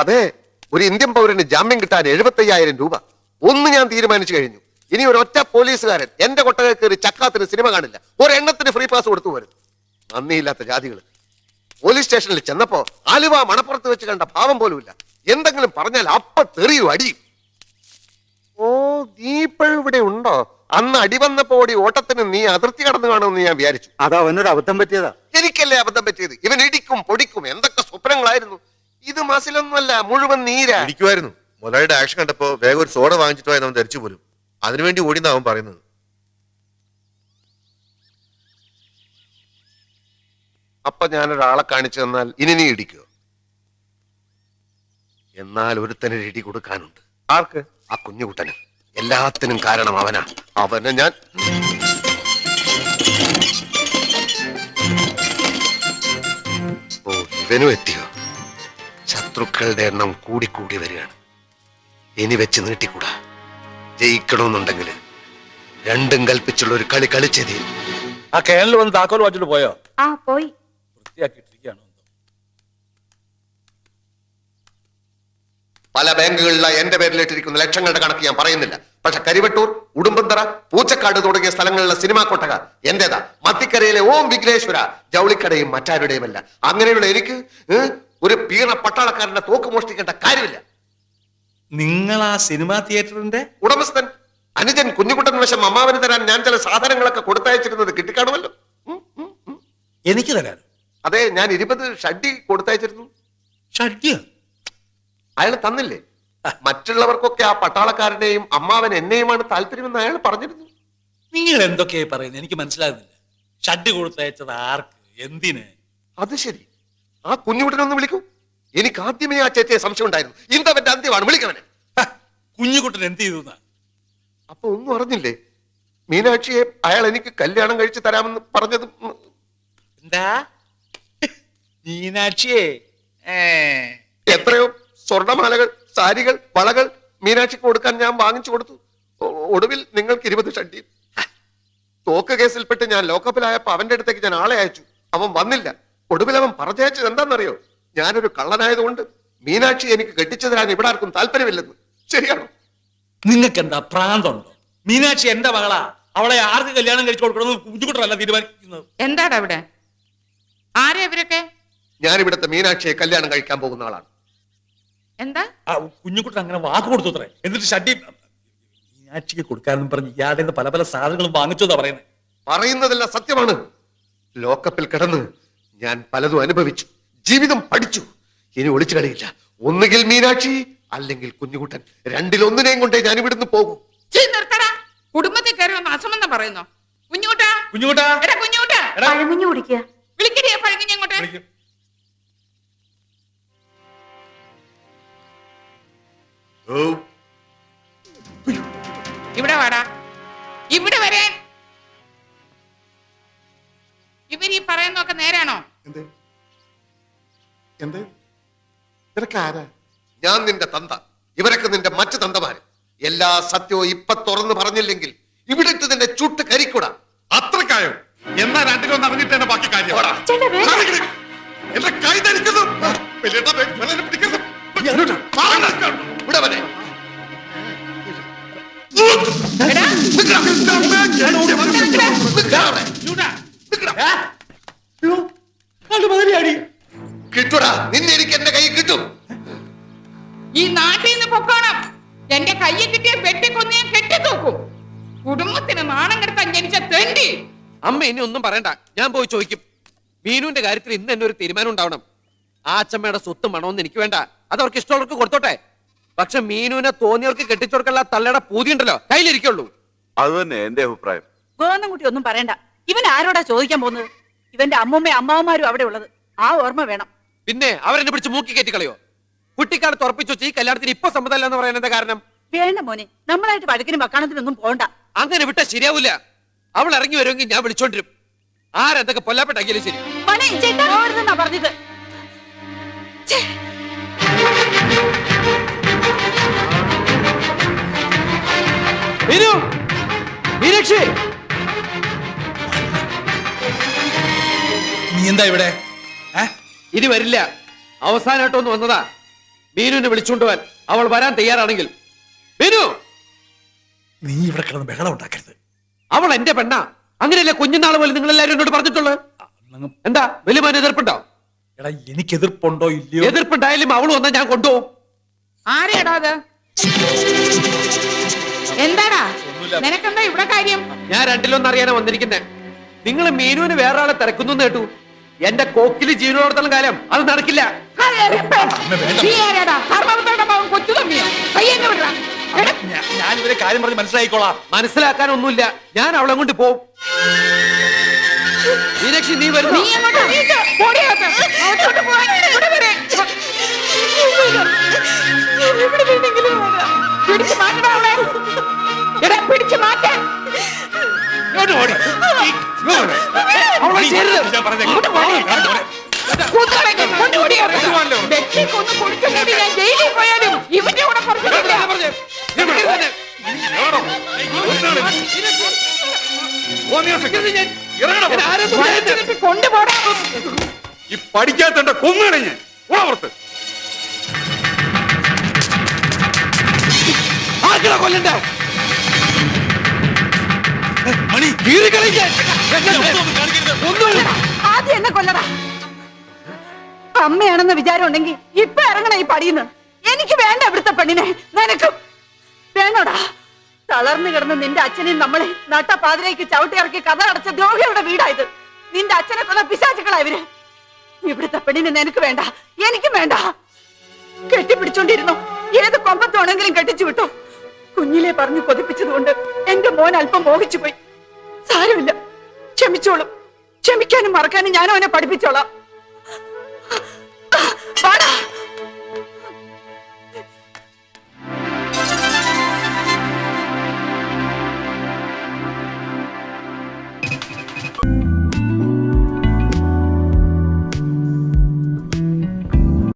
അതെ, ഒരു ഇന്ത്യൻ പൗരന് ജാമ്യം കിട്ടാൻ 75,000 രൂപ. ഒന്ന് ഞാൻ തീരുമാനിച്ചു കഴിഞ്ഞു. ഇനി ഒരൊറ്റ പോലീസുകാരൻ എന്റെ കൊട്ടകയിൽ കയറി ചക്കാത്തിന് സിനിമ കാണില്ല. ഒരെണ്ണത്തിന് ഫ്രീ പാസ് കൊടുത്തു പോരും. നന്ദിയില്ലാത്ത ജാതികൾ. പോലീസ് സ്റ്റേഷനിൽ ചെന്നപ്പോ ആലുവ മണപ്പുറത്ത് വെച്ച് കണ്ട ഭാവം പോലുമില്ല. എന്തെങ്കിലും പറഞ്ഞാൽ അപ്പ തെറിയും അടിയും. ഓ, നീ ഇപ്പോഴും ഇവിടെ ഉണ്ടോ? അന്ന് അടി വന്നപ്പോ ഓടി ഓട്ടത്തിന് നീ അതിർത്തി കടന്നു കാണുമെന്ന് ഞാൻ വിചാരിച്ചു. അത് അവനൊരു അബദ്ധം പറ്റിയതാ. എനിക്കല്ലേ അബദ്ധം പറ്റിയത്? ഇവൻ ഇടിക്കും പൊടിക്കും എന്തൊക്കെ സ്വപ്നങ്ങളായിരുന്നു. ഇത് മസിലൊന്നുമല്ല, മുഴുവൻ നീരാ. ഇരിക്കുമായിരുന്നു. മുതലാളിയുടെ ആക്ഷൻ കണ്ടപ്പോ വേഗം ഒരു സോഡ വാങ്ങിച്ചിട്ട് പോയെന്ന് അവൻ ധരിച്ചു പോലും. അതിനുവേണ്ടി ഓടിയെന്ന് അവൻ പറയുന്നത്. അപ്പൊ ഞാനൊരാളെ കാണിച്ചു തന്നാൽ ഇനി നീ ഇടിക്കോ? എന്നാൽ ഒരുത്തനൊരു ഇടി കൊടുക്കാനുണ്ട്. ആർക്ക്? ആ കുഞ്ഞുകുട്ടന്. എല്ലാത്തിനും കാരണം അവനാ. അവനെ ഞാൻ ഓ, ഇവനും എത്തിയോ? ശത്രുക്കളുടെ എണ്ണം കൂടിക്കൂടി വരികയാണ്. ഇനി വെച്ച് നീട്ടിക്കൂടാ. ജയിക്കണമെന്നുണ്ടെങ്കിൽ രണ്ടും കൽപ്പിച്ചുള്ള ഒരു കളി കളിച്ചേ തീരും. ആ കേരളിൽ വന്ന് താക്കോൽ വാങ്ങിച്ചിട്ട് പോയോ? ആ പോയി. വൃത്തിയാക്കിയിട്ടിരിക്കുകയാണോ? പല ബാങ്കുകളിലായി എന്റെ പേരിലിട്ടിരിക്കുന്ന ലക്ഷങ്ങളുടെ കണക്ക് ഞാൻ പറയുന്നില്ല. പക്ഷെ കരിവട്ടൂർ, ഉടുമ്പന്തറ, പൂച്ചക്കാട് തുടങ്ങിയ സ്ഥലങ്ങളിലെ സിനിമാ കൊട്ടക എന്റേതാ. മത്തിക്കരയിലെ ഓം വിഘ്നേശ്വര ജൗളിക്കടയും മറ്റാരുടെയുമല്ല. അങ്ങനെയുള്ള എനിക്ക് ഒരു പീണ പട്ടാളക്കാരന്റെ തോക്ക് മോഷ്ടിക്കേണ്ട കാര്യമില്ല. നിങ്ങൾ ആ സിനിമാ തിയേറ്ററിന്റെ ഉടമസ്ഥൻ അനുജൻ കുഞ്ഞുകുട്ടൻ വശം അമ്മാവന് തരാൻ ഞാൻ ചില സാധനങ്ങളൊക്കെ കൊടുത്തയച്ചിരുന്നത് കിട്ടിക്കാണുമല്ലോ. എനിക്ക് തരാൻ? അതെ, ഞാൻ 20 ഷഡ്ഡി കൊടുത്തയച്ചിരുന്നു. ഷഡ്ഡിയോ? അയാൾ തന്നില്ലേ? മറ്റുള്ളവർക്കൊക്കെ ആ പട്ടാളക്കാരനെയും അമ്മാവൻ എന്നെയുമാണ് താല്പര്യമെന്ന് അയാൾ പറഞ്ഞിരുന്നു. നിങ്ങൾ എന്തൊക്കെയായി പറയുന്നത്? എനിക്ക് മനസ്സിലാകുന്നില്ല. ഷഡ്ഡി കൊടുത്തയച്ചത് ആർക്ക്, എന്തിന്? അത് ശരി, ആ കുഞ്ഞുകുട്ടനൊന്ന് വിളിക്കൂ. എനിക്ക് ആദ്യമേ ആ ചേച്ചിയെ സംശയം ഉണ്ടായിരുന്നു. ഇന്തവന്റെ അന്ത്യമാണ്, വിളിക്കവനെ. കുഞ്ഞുകുട്ടൻ എന്ത് ചെയ്തു? അപ്പൊ ഒന്നും അറിഞ്ഞില്ലേ? മീനാക്ഷിയെ അയാൾ എനിക്ക് കല്യാണം കഴിച്ച് തരാമെന്ന് പറഞ്ഞത്. എന്താ? മീനാക്ഷിയെ? എത്രയോ സ്വർണമാലകൾ, സാരികൾ, വളകൾ മീനാക്ഷിക്ക് കൊടുക്കാൻ ഞാൻ വാങ്ങിച്ചു കൊടുത്തു. ഒടുവിൽ നിങ്ങൾക്ക് 20 ഷഡ്ഡി. തോക്ക് കേസിൽപ്പെട്ട് ഞാൻ ലോക്കപ്പിലായപ്പോ അവന്റെ അടുത്തേക്ക് ഞാൻ ആളെ അയച്ചു. അവൻ വന്നില്ല. ഒടുവിൽ അവൻ പറഞ്ഞയച്ചത് എന്താണെന്നറിയോ? ഞാനൊരു കള്ളനായതുകൊണ്ട് മീനാക്ഷി എനിക്ക് കെട്ടിച്ചു തരാൻ ഇവിടെ ആർക്കും താല്പര്യമില്ലെന്ന്. ശരിയാണോ? നിങ്ങൾക്ക് എന്താ പ്രാന്തമുണ്ടോ? മീനാക്ഷി എന്റെ മകളാ. അവളെ ആർക്ക് കല്യാണം കഴിച്ചു കൊടുക്കണമെന്ന് കുഞ്ഞുകുട്ടനല്ല തീരുമാനിക്കുന്നത്. എന്താടാ ഇവിടെ? ആരാ ഇവരൊക്കെ? ഞാൻ ഇവിടുത്തെ മീനാക്ഷിയെ കല്യാണം കഴിക്കാൻ പോകുന്ന ആളാണ്. എന്താ? കുഞ്ഞുകുട്ടൻ അങ്ങനെ വാക്ക് കൊടുത്തു അത്രേ. എന്നിട്ട് ഷഡ്ഡി മീനാക്ഷിക്ക് കൊടുക്കാനെന്ന് പറഞ്ഞ് ഇയാളുടെ പല പല സാധനങ്ങളും വാങ്ങിച്ചതാ പറയുന്നത്. പറയുന്നതെല്ലാം സത്യമാണ്. ലോക്കപ്പിൽ കിടന്ന് ഞാൻ പലതും അനുഭവിച്ചു, ജീവിതം പഠിച്ചു. ഇനി ഒളിച്ചു കളിയില്ല. ഒന്നുകിൽ മീനാക്ഷി, അല്ലെങ്കിൽ കുഞ്ഞുകുട്ടൻ. രണ്ടിലൊന്നിനെയും കൊണ്ടേ ഞാൻ ഇവിടുന്ന് പോകും. നിർത്തടാ. കുടുംബത്തിൽ കയറി വന്ന് അസമെന്ന് പറയുന്നു. കുഞ്ഞുകുട്ടാ, കുഞ്ഞുകുട്ടാ, എടാ കുഞ്ഞുകുട്ടാ, പഴങ്ങഞ്ഞു കുടിക്കുക. വിളിക്കടിയാ പഴങ്ങിഞ്ഞ ഇങ്ങോട്ട്. ഇവിടെ വാടാ, ഇവിടെ വരാൻ. ഇവരീ പറയുന്നൊക്കെ നേരാണോ? ഞാൻ നിന്റെ തന്ത, ഇവരൊക്കെ നിന്റെ മറ്റു തന്തമാര്. എല്ലാ സത്യവും ഇപ്പൊ തുറന്നു പറഞ്ഞില്ലെങ്കിൽ ഇവിടെ ഇട്ട് നിന്റെ ചുട്ട് കരിക്കൂടാ. അത്രക്കായോ? എന്നാ രണ്ടിലൊന്ന് അറിഞ്ഞിട്ട് ബാക്കി കാര്യം. എന്റെ കൈ ധരിക്കുന്നു. കിട്ടൂടാ, നിന്നെ എനിക്ക് എന്റെ കൈ കിട്ടും. ഈ നാട്ടിൽ നിന്ന് പൊക്കോണം. എന്റെ കയ്യിൽ കിട്ടിയ പെട്ടിക്കൊന്ന് ഞാൻ കെട്ടിത്തൂക്കും. കുടുംബത്തിന് നാണം കെടുത്താൻ ജനിച്ച തെണ്ടി. അമ്മ ഇനി ഒന്നും പറയണ്ട, ഞാൻ പോയി ചോദിക്കും. മീനുവിന്റെ കാര്യത്തിൽ ഇന്ന് തന്നെ ഒരു തീരുമാനം ഉണ്ടാവണം. ആ അച്ഛമ്മയുടെ സ്വത്ത് മണമെന്ന് എനിക്ക് വേണ്ട. അത് അവർക്ക് ഇഷ്ടമുള്ളവർക്ക് കൊടുത്തോട്ടെ. പക്ഷെ മീനുവിനെ തോന്നിയവർക്ക് കെട്ടിച്ചോർക്കുള്ള തള്ളയുടെ പൂതിയുണ്ടല്ലോ, കയ്യിലിരിക്കുള്ളൂ. അത് തന്നെ എന്റെ അഭിപ്രായം. ഗോവന്നൻകുട്ടി ഒന്നും പറയണ്ട. ഇവൻ ആരോടാ ചോദിക്കാൻ പോകുന്നത്? ഇവന്റെ അമ്മൂമ്മയും അമ്മാവന്മാരും അവിടെ ഉള്ളത്. ആ ഓർമ്മ വേണം. പിന്നെ അവരെന്നെ പിടിച്ച് മൂക്കി കയറ്റി കളയോ? കുട്ടിക്കാലത്ത് ഉറപ്പിച്ചു വെച്ച് ഈ കല്യാണത്തിന് ഇപ്പൊ സമ്മതമല്ല എന്ന് പറയാൻ എന്താ കാരണം? വേണ്ട മോനെ, നമ്മളായിട്ട് വഴക്കിനും വക്കാണത്തിനൊന്നും പോകണ്ട. അങ്ങനെ വിട്ടാ ശരിയാവൂല. അവൾ ഇറങ്ങി വരുമെങ്കിൽ ഞാൻ വിളിച്ചോണ്ടിരും. ആരെന്തൊക്കെ പൊല്ലാപ്പെട്ടാക്കിയാലും ശരി. പറഞ്ഞത് മീനാക്ഷി, നീ എന്താ ഇവിടെ? ഇനി വരില്ല. അവസാനമായിട്ടൊന്ന് വന്നതാ. മീനുവിനെ വിളിച്ചുകൊണ്ട് പോവാൻ അവൾ വരാൻ തയ്യാറാണെങ്കിൽ മീനു, നീ ഇവിടെ കിടന്ന് ബഹളം ഉണ്ടാക്കരുത്. അവൾ എന്റെ പെണ്ണാ. അങ്ങനെയല്ലേ കുഞ്ഞുനാൾ പോലെ നിങ്ങൾ എല്ലാവരും എന്നോട് പറഞ്ഞിട്ടുള്ളത്? എന്താ വലിയ മോൻ എതിർപ്പുണ്ടോ? എടാ എനിക്ക് എതിർപ്പുണ്ടോ ഇല്ലയോ? എതിർപ്പുണ്ടായാലും അവൾ വന്നാൽ ഞാൻ കൊണ്ടുപോകും. ആരെയാടാ അത്? എന്താടാ നിനക്കെന്താ ഇവിടെ കാര്യം? ഞാൻ രണ്ടിലൊന്നും അറിയാനാ വന്നിരിക്കുന്നേ. നിങ്ങൾ മീനുവിന് വേറെ ആളെ തിരക്കുന്നു കേട്ടു. എന്റെ കോക്കില് ജീവനോടത്തോളം കാലം അത് നടക്കില്ല. നീ ആരാടാ? ധർമ്മപുത്രയുടെ മകൻ കൊച്ചു തമ്മിയോ? കയ്യെന്നെ വിടടാ. എടാ, ഞാൻ ഇവരെ കാര്യം പറഞ്ഞ് മനസ്സിലായിക്കോളാം. മനസ്സിലാക്കാനൊന്നുമില്ല. ഞാൻ അവളെ കൊണ്ട് പോവും. മീനാക്ഷി നീ വരുന്നു. നീ അങ്ങോട്ട് നീട്ട്. പോടിയകത്ത്. അകത്തോട്ട് പോവാൻ. ഇവിടെ വരെ. ഇവിടെ നിന്നെങ്കിലും വരാം. പിടിച്ച് മാറ്റടാ അവളെ. എടാ പിടിച്ച് മാറ്റാൻ. അവളെ ചേരുത്. കുത്തളയ്ക്ക് കൊണ്ടുപോടിയകത്ത്. വെട്ടിക്കൊന്ന് കുടിച്ചു കൂടി ഞാൻ ജയിലിൽ പോയാലും ഇവന്റെ കൂടെ പറഞ്ഞിട്ടില്ല. കൊണ്ടുപോടാ. ഈ പഠിക്കാത്ത കൊന്നുകളെ ഞാൻ പുറത്ത്. കൊല്ലണ്ടേ? മണി ആദ്യം എന്നെ കൊല്ലടാ. അമ്മയാണെന്ന് വിചാരം ഉണ്ടെങ്കിൽ ഇപ്പൊ ഇറങ്ങണ ഈ പടിയുന്നു. എനിക്ക് വേണ്ട ഇവിടുത്തെ പെണ്ണിനെ. നിനക്കും വേണോടാ. തളർന്നു കിടന്ന് നിന്റെ അച്ഛനെയും നമ്മളെ നട്ടപ്പാതിരേക്ക് ചവിട്ടി ഇറക്കി കഥ അടച്ച ദ്രോഹിയുടെ വീടായത്. നിന്റെ അച്ഛനെ കൊന്ന പിശാചുക്കളാ ഇവര്. ഇവിടുത്തെ പെണ്ണിനെ നിനക്ക് വേണ്ട, എനിക്കും വേണ്ട. കെട്ടിപ്പിടിച്ചോണ്ടിരുന്നു. ഏത് കൊമ്പത്താണെങ്കിലും കെട്ടിച്ചു വിട്ടു. കുഞ്ഞിലെ പറഞ്ഞു കൊതിപ്പിച്ചതുകൊണ്ട് എന്റെ മോൻ അല്പം മോഹിച്ചു പോയി. സാരമില്ല, ക്ഷമിച്ചോളും. ക്ഷമിക്കാനും മറക്കാനും ഞാനും അവനെ പഠിപ്പിച്ചോളാം.